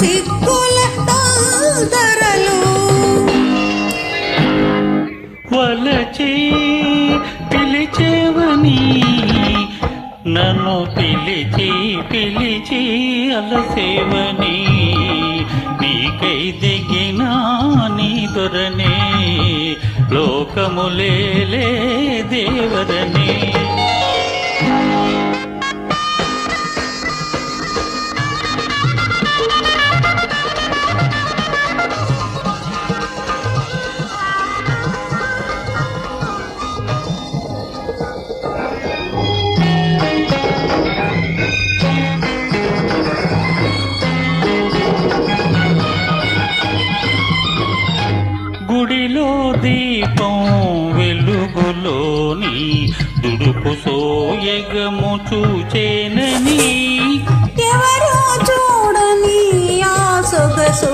సిక్కుల తాదరలు వలచి పిలిచేవని నన్ను పిలిచి పిలిచి అలసేవని నీకై దిగిన నీ దొరనే లోకములేలే దేవరనే గుడిలో దీపం వెలుగులోని దుడుపు సోయగము చూచేనని ఎవరో చూడని ఆ సొగసు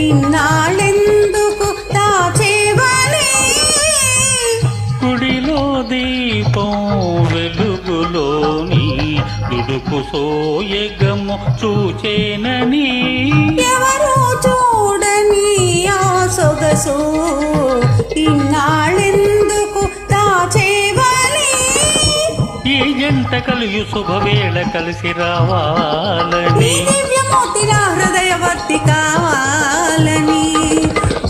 ఇన్నాళ్ళెందుకు దాచేవని గుడిలో దీపం వెలుగులోని దుడుపు సోయగము చూచేనని ఎవరో చూడని ఆ సొగసు ఇన్నాళ్ళెందుకు దాచేవని ఈ జంట కలియు శుభవేళ కలిసి రావాలని దివ్యమూర్తిన హృదయవర్తి కావాలని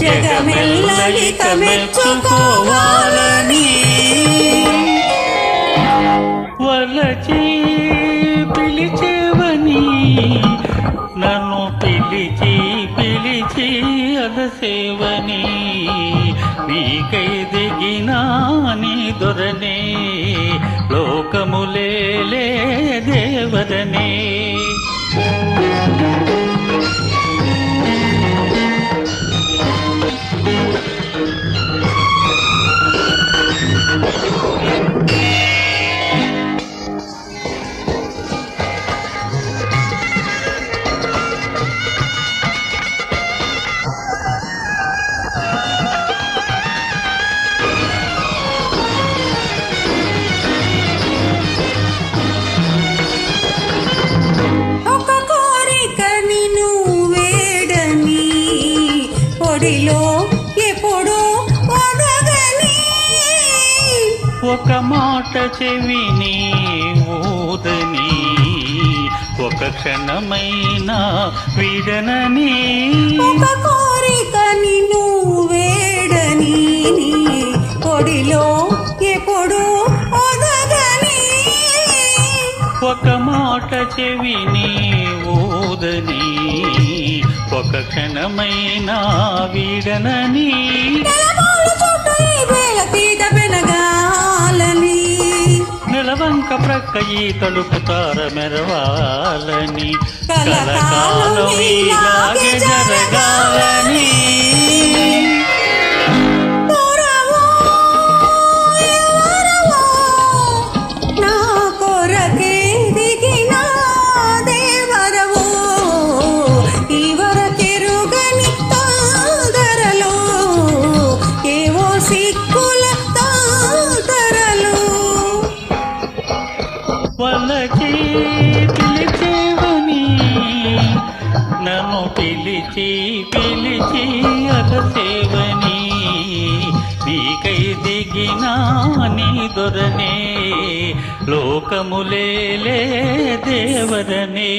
జగమెల్లలిక మెచ్చుకోవాలని వలచి పిలిచేవని నన్ను పిలిచి పిలిచి అలసేవని నీకై దిగిన నీ దొరనే లోకములేలే దేవరనే ఎప్పుడు ఒదగని ఒక మాట చెవిని ఊదని ఒక క్షణమైనా వీడనని ఒక కోరిక నిన్ను వేడని పొడిలో ఎప్పుడు ఒదగని ఒక మాట చెవిని ఊదని ఒక క్షణమైనా వీడనని నెలవంక ప్రక్క ఈ తలుపు తార మెరవాలని కలకాలం ఇలాగే జరగాలని వలచి పిలిచేవని నన్ను పిలిచి పిలిచి అలసేవని నీకై దిగిన నీ దొరనే లోకములేలే దేవరనే